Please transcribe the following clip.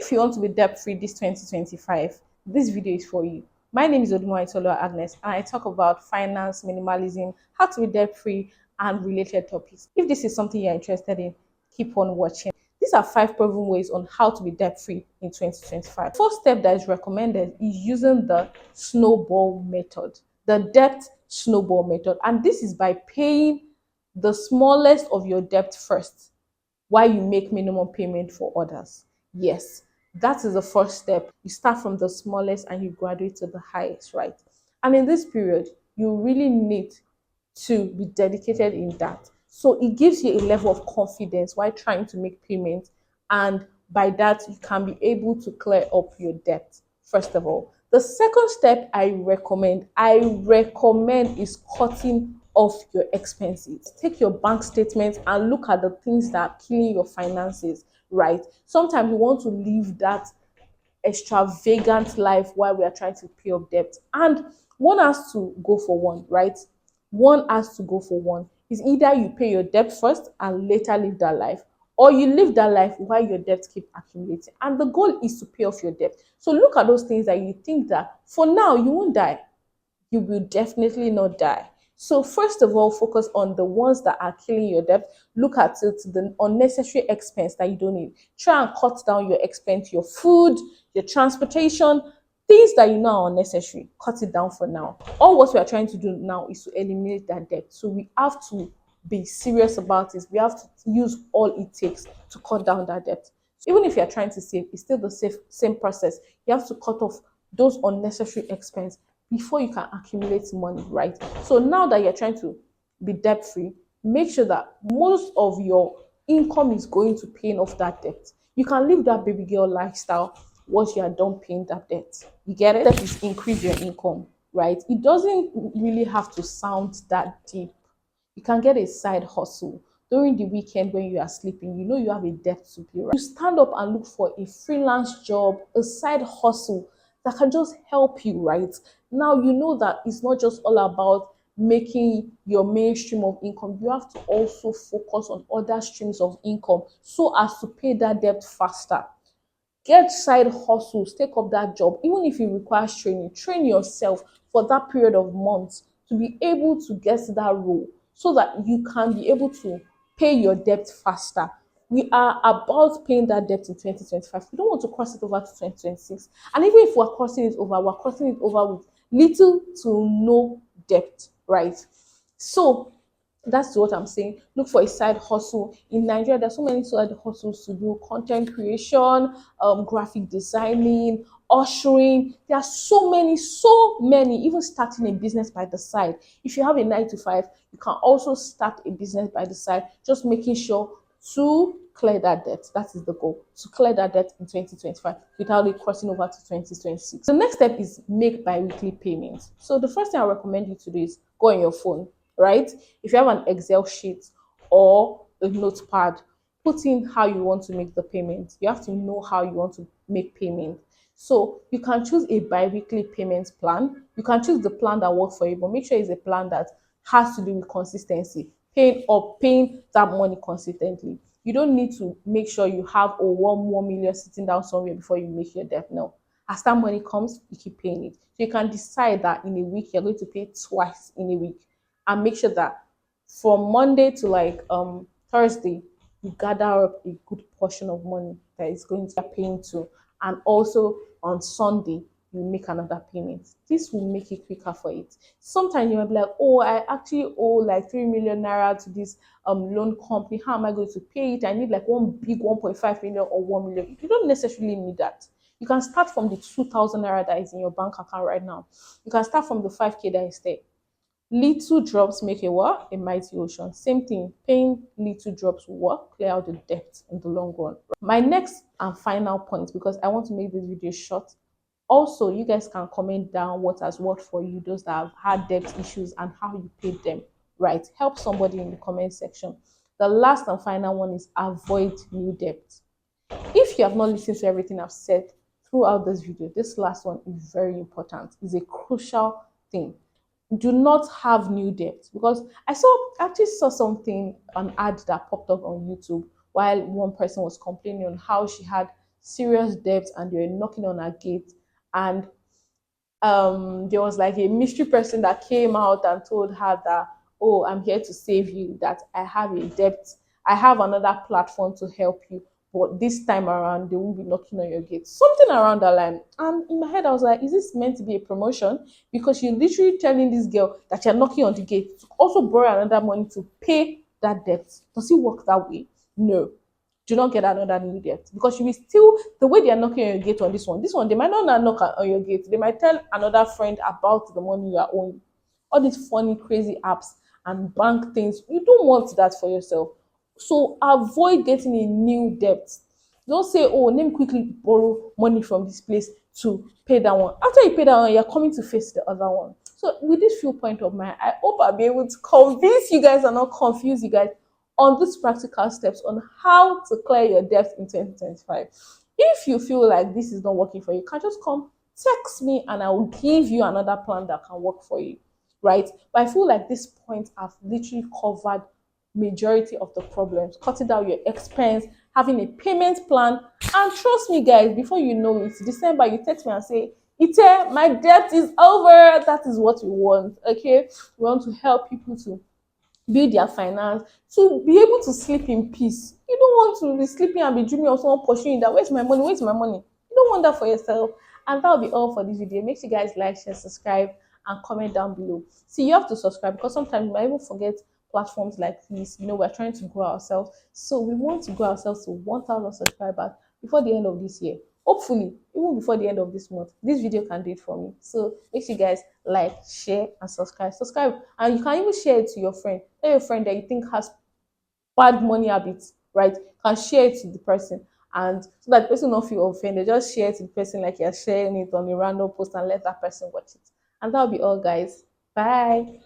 If you want to be debt-free this 2025, this video is for you. My name is Odumo Itolo Agnes, and I talk about finance, minimalism, how to be debt-free, and related topics. If this is something you're interested in, keep on watching. These are 5 proven ways on how to be debt-free in 2025. The first step that is recommended is using the snowball method, the debt snowball method. And this is by paying the smallest of your debt first while you make minimum payment for others. Yes, that is the first step. You start from the smallest and you graduate to the highest, right? And in this period, you really need to be dedicated in that. So it gives you a level of confidence while trying to make payments. And by that, you can be able to clear up your debt, first of all. The second step I recommend is cutting off your expenses. Take your bank statements and look at the things that are killing your finances, right? Sometimes we want to live that extravagant life while we are trying to pay up debt. And one has to go for one, right? One has to go for one. It's either you pay your debt first and later live that life, or you live that life while your debt keep accumulating. And the goal is to pay off your debt. So look at those things that you think that for now you won't die. You will definitely not die. So first of all, focus on the ones that are killing your debt. Look at it, the unnecessary expense that you don't need. Try and cut down your expense, your food, your transportation, things that you know are unnecessary. Cut it down for now. All what we are trying to do now is to eliminate that debt. So we have to be serious about it. We have to use all it takes to cut down that debt. So even if you're trying to save, it's still the same process. You have to cut off those unnecessary expense before you can accumulate money, right? So now that you're trying to be debt free, make sure that most of your income is going to paying off that debt. You can live that baby girl lifestyle once you are done paying that debt. You get it? That is increase your income, right? It doesn't really have to sound that deep. You can get a side hustle during the weekend when you are sleeping. You know you have a debt to pay, right? You stand up and look for a freelance job, a side hustle that can just help you, right? Now you know that it's not just all about making your main stream of income. You have to also focus on other streams of income so as to pay that debt faster. Get side hustles, take up that job, even if it requires training. Train yourself for that period of months to be able to get that role so that you can be able to pay your debt faster. We are about paying that debt in 2025. We don't want to cross it over to 2026. And even if we're crossing it over, we're crossing it over with little to no debt, right? So that's what I'm saying. Look for a side hustle. In Nigeria, there's so many side hustles to do: content creation, graphic designing, ushering. There are so many, even starting a business by the side. If you have a 9 to 5, you can also start a business by the side, just making sure to clear that debt. That is the goal, to clear that debt in 2025 without it crossing over to 2026. The next step is make bi-weekly payments. So the first thing I recommend you to do is go on your phone, right? If you have an Excel sheet or a notepad, put in how you want to make the payment. You have to know how you want to make payment. So you can choose a bi-weekly payments plan. You can choose the plan that works for you, but make sure it's a plan that has to do with consistency, paying that money consistently. You don't need to make sure you have 1 million sitting down somewhere before you make your debt. No. As that money comes, you keep paying it. So you can decide that in a week you're going to pay twice in a week, and make sure that from Monday to like Thursday, you gather up a good portion of money that is going to be paying to, and also on Sunday you make another payment. This will make it quicker for it. Sometimes you might be like, oh, I actually owe like 3 million naira to this loan company. How am I going to pay it? I need like one big 1.5 million or 1 million. You don't necessarily need that. You can start from the 2,000 naira that is in your bank account right now. You can start from the 5K that is there. Little drops make a what? A mighty ocean. Same thing, paying little drops will what? Clear out the debt in the long run. My next and final point, because I want to make this video short. Also, you guys can comment down what has worked for you, those that have had debt issues and how you paid them, right? Help somebody in the comment section. The last and final one is avoid new debt. If you have not listened to everything I've said throughout this video, this last one is very important. It's a crucial thing. Do not have new debt, because I actually saw something, an ad that popped up on YouTube while one person was complaining on how she had serious debt and they were knocking on her gate, and there was like a mystery person that came out and told her that, oh, I'm here to save you, that I have a debt, I have another platform to help you, but this time around they won't be knocking on your gate, something around that line. And in my head I was like, is this meant to be a promotion? Because you're literally telling this girl that you're knocking on the gate to also borrow another money to pay that debt. Does it work that way? No. Do not get another new debt, because you will still, the way they are knocking on your gate on this one, they might not knock on your gate, they might tell another friend about the money you are owing. All these funny crazy apps and bank things, you don't want that for yourself. So avoid getting a new debt. Don't say, oh, let me quickly borrow money from this place to pay that one. After you pay that one, you're coming to face the other one. So with this few point of mine, I hope I'll be able to convince you guys and not confuse you guys on these practical steps on how to clear your debt in 2025. If you feel like this is not working for you, you can just come text me and I will give you another plan that can work for you, right? But I feel like this point I've literally covered majority of the problems, cutting down your expense, having a payment plan, and trust me, guys, before you know it, December, you text me and say, Ite, my debt is over. That is what we want, okay? We want to help people to build their finance, to be able to sleep in peace. You don't want to be sleeping and be dreaming of someone pursuing that. Where's my money? Where's my money? You don't want that for yourself. And that'll be all for this video. Make sure you guys like, share, subscribe, and comment down below. See, you have to subscribe because sometimes you might even forget platforms like this. We're trying to grow ourselves. So we want to grow ourselves to 1,000 subscribers before the end of this year. Hopefully, even before the end of this month, this video can do it for me. So make sure you guys like, share, and subscribe. Subscribe, and you can even share it to your friend. Tell your friend that you think has bad money habits, right? You can share it to the person, and so that the person don't feel offended. Just share it to the person like you're sharing it on a random post and let that person watch it. And that'll be all, guys. Bye.